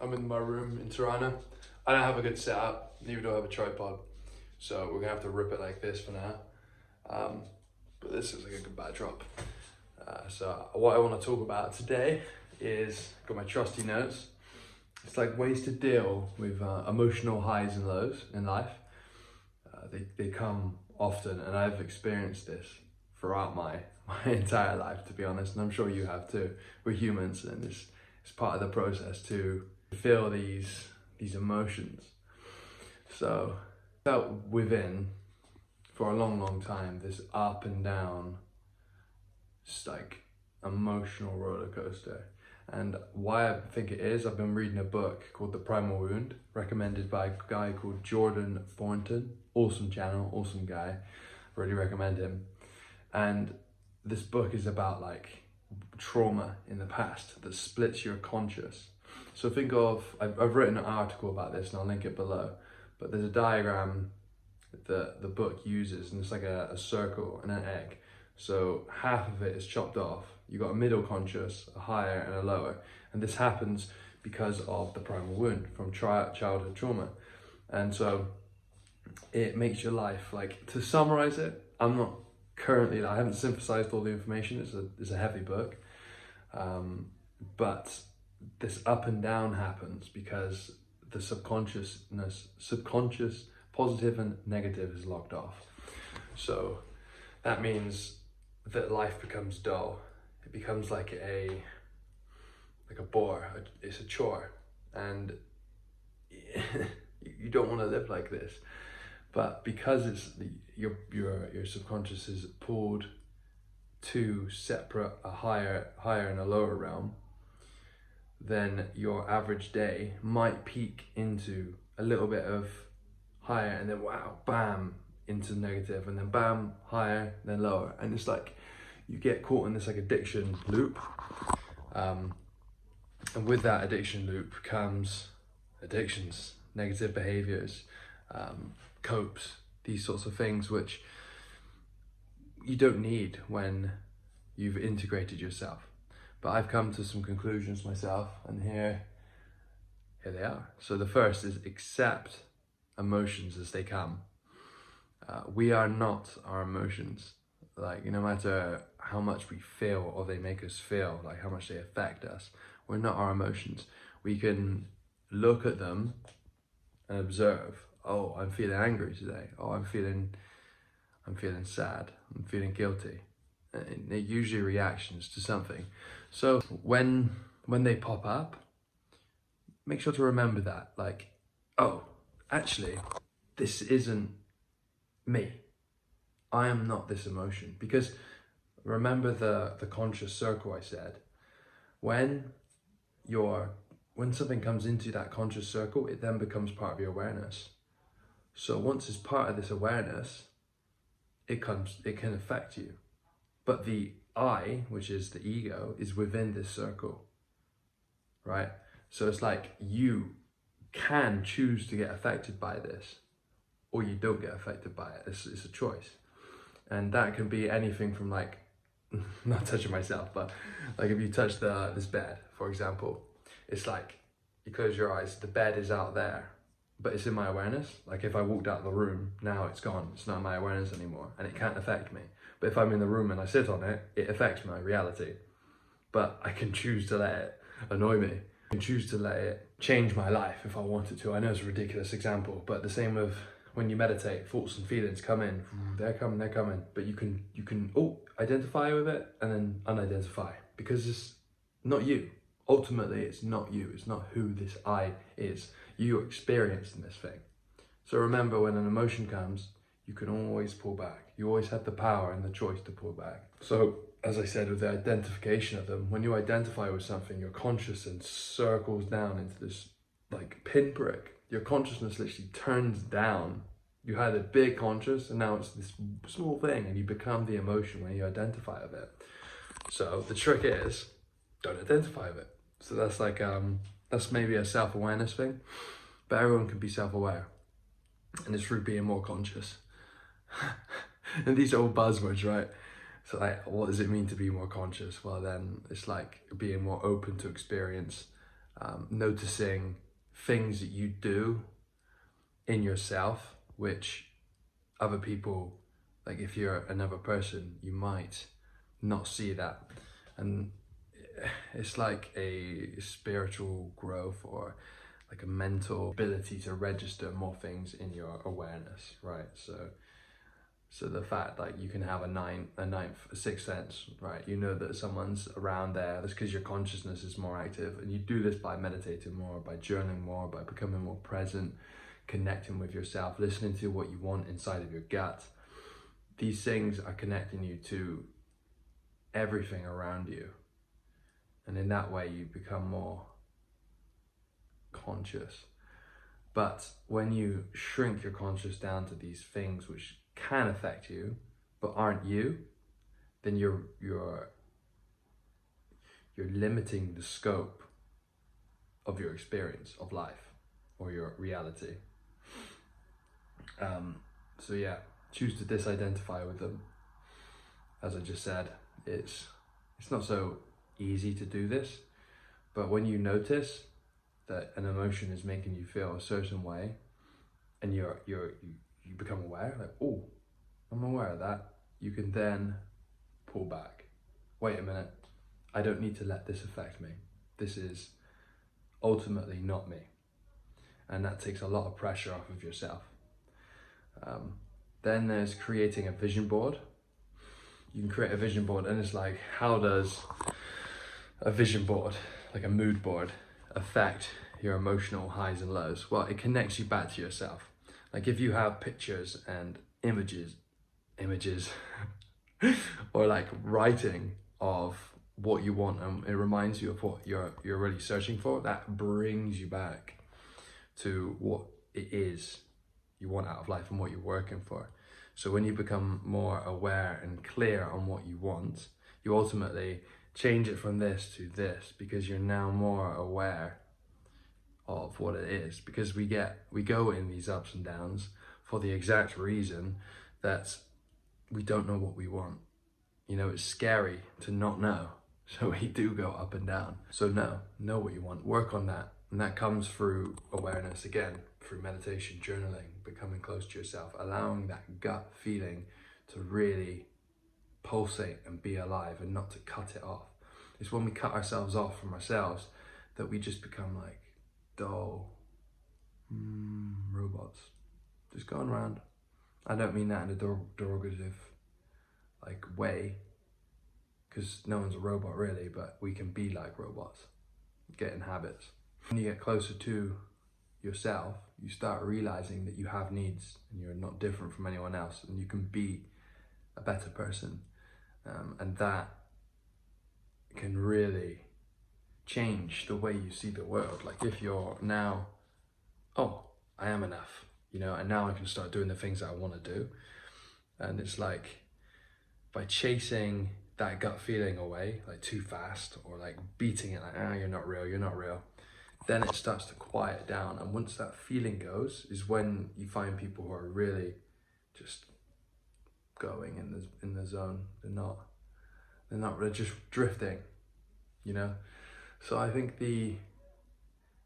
I'm in my room in Toronto. I don't have a good setup, neither do I have a tripod. So we're gonna have to rip it like this for now. But this is like a good backdrop. So what I want to talk about today is, got my trusty notes. It's like ways to deal with emotional highs and lows in life. They come often, and I've experienced this throughout my entire life, to be honest, and I'm sure you have too. We're humans, and it's part of the process to feel these emotions. So I felt within for a long time this up and down, just like emotional roller coaster. And why I think it is, I've been reading a book called The Primal Wound, recommended by a guy called Jordan Thornton. Awesome channel, awesome guy, really recommend him. And this book is about like trauma in the past that splits your conscious. So think of, I've written an article about this and I'll link it below, but there's a diagram that the book uses, and it's like a circle and an egg. So half of it is chopped off. You got a middle conscious, a higher and a lower. And this happens because of the primal wound from childhood trauma. And so it makes your life, like, to summarize it, I haven't synthesized all the information. It's a heavy book. But this up and down happens because the subconscious, positive and negative, is locked off. So that means that life becomes dull. It becomes like a bore. It's a chore, and you don't want to live like this. But because it's your subconscious is pulled to separate a higher and a lower realm, then your average day might peak into a little bit of higher, and then wow, bam, into negative, and then bam, higher, then lower. And it's like you get caught in this like addiction loop. And with that addiction loop comes addictions, negative behaviors, copes, these sorts of things which you don't need when you've integrated yourself. But I've come to some conclusions myself, and here they are. So the first is accept emotions as they come. We are not our emotions. Like, no matter how much we feel or they make us feel, like how much they affect us, we're not our emotions. We can look at them and observe. Oh, I'm feeling angry today. Oh, I'm feeling sad. I'm feeling guilty. And they're usually reactions to something. So when they pop up, make sure to remember that. Like, oh, actually, this isn't me. I am not this emotion. Because remember the conscious circle I said. When something comes into that conscious circle, it then becomes part of your awareness. So once it's part of this awareness, it can affect you. But the I, which is the ego, is within this circle, right? So it's like you can choose to get affected by this, or you don't get affected by it. It's a choice. And that can be anything from, like, not touching myself, but like if you touch this bed, for example, it's like you close your eyes, the bed is out there, but it's in my awareness. Like if I walked out of the room, now it's gone. It's not my awareness anymore, and it can't affect me. But if I'm in the room and I sit on it, it affects my reality. But I can choose to let it annoy me. I can choose to let it change my life if I wanted to. I know it's a ridiculous example, but the same with when you meditate, thoughts and feelings come in, they're coming. But you can identify with it and then unidentify, because it's not you. Ultimately, it's not you. It's not who this I is. You're experiencing this thing. So remember, when an emotion comes, you can always pull back. You always have the power and the choice to pull back. So, as I said, with the identification of them, when you identify with something, your consciousness circles down into this like pinprick. Your consciousness literally turns down. You had a big conscious, and now it's this small thing, and you become the emotion when you identify with it. So the trick is, don't identify with it. So that's like, that's maybe a self-awareness thing, but everyone can be self-aware, and it's through being more conscious. And these are all buzzwords, right? So like, what does it mean to be more conscious? Well, then it's like being more open to experience noticing things that you do in yourself, which other people, like if you're another person, you might not see that. And it's like a spiritual growth or like a mental ability to register more things in your awareness, right? So the fact that you can have a sixth sense, right? You know that someone's around there. That's because your consciousness is more active, and you do this by meditating more, by journaling more, by becoming more present, connecting with yourself, listening to what you want inside of your gut. These things are connecting you to everything around you, and in that way you become more conscious. But when you shrink your conscious down to these things which can affect you but aren't you, then you're limiting the scope of your experience of life or your reality. So yeah, choose to disidentify with them. As I just said, it's not so easy to do this, but when you notice that an emotion is making you feel a certain way, and you become aware, like, oh, I'm aware of that, you can then pull back. Wait a minute, I don't need to let this affect me. This is ultimately not me. And that takes a lot of pressure off of yourself. Then there's creating a vision board. You can create a vision board, and it's like, how does a vision board, like a mood board, affect your emotional highs and lows? Well, it connects you back to yourself. Like if you have pictures and images or like writing of what you want, and it reminds you of what you're really searching for, that brings you back to what it is you want out of life and what you're working for. So when you become more aware and clear on what you want, you ultimately change it from this to this, because you're now more aware of what it is. Because we go in these ups and downs for the exact reason that we don't know what we want. You know, it's scary to not know. So we do go up and down. So know what you want, work on that. And that comes through awareness, again, through meditation, journaling, becoming close to yourself, allowing that gut feeling to really pulsate and be alive, and not to cut it off. It's when we cut ourselves off from ourselves that we just become like dull robots, just going around. I don't mean that in a derogative like way, because no one's a robot really, but we can be like robots, get in habits. When you get closer to yourself, you start realizing that you have needs and you're not different from anyone else, and you can be a better person. And that can really change the way you see the world. Like if you're now, oh, I am enough, you know, and now I can start doing the things that I want to do. And it's like, by chasing that gut feeling away, like too fast, or like beating it like, you're not real, then it starts to quiet down. And once that feeling goes, is when you find people who are really just going in the zone. They're just drifting, you know. So I think the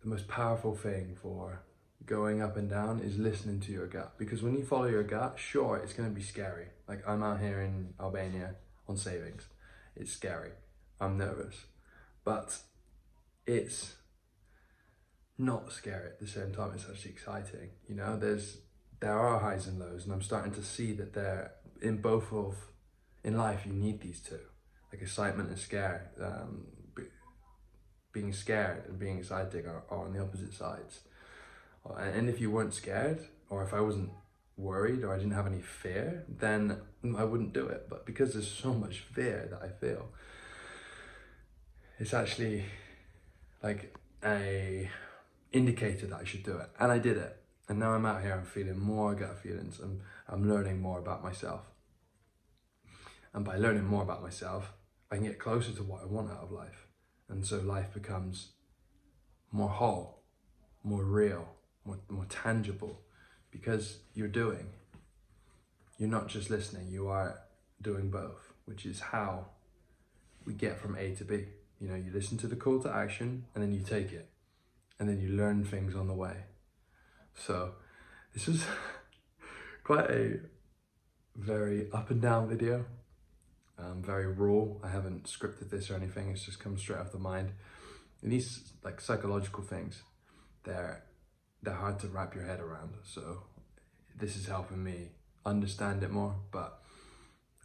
most powerful thing for going up and down is listening to your gut, because when you follow your gut, sure, it's going to be scary. Like I'm out here in Albania on savings, it's scary, I'm nervous, but it's not scary at the same time. It's actually exciting, you know. There are highs and lows, and I'm starting to see that they're in in life. You need these two, like excitement and scare. Being scared and being excited are on the opposite sides. And if you weren't scared, or if I wasn't worried, or I didn't have any fear, then I wouldn't do it. But because there's so much fear that I feel, it's actually like a indicator that I should do it. And I did it. And now I'm out here, I'm feeling more gut feelings, and I'm learning more about myself. And by learning more about myself, I can get closer to what I want out of life. And so life becomes more whole, more real, more tangible, because you're not just listening, you are doing both, which is how we get from A to B. You know, you listen to the call to action and then you take it. and then you learn things on the way. So this was quite a very up and down video, very raw. I haven't scripted this or anything, it's just come straight off the mind. And these like psychological things, they're hard to wrap your head around, so this is helping me understand it more. But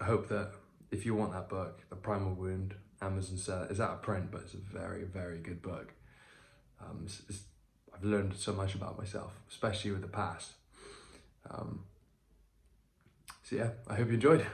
I hope that if you want that book, The Primal Wound, Amazon sell it. It's out of print, but it's a very, very good book. I've learned so much about myself, especially with the past. So yeah, I hope you enjoyed.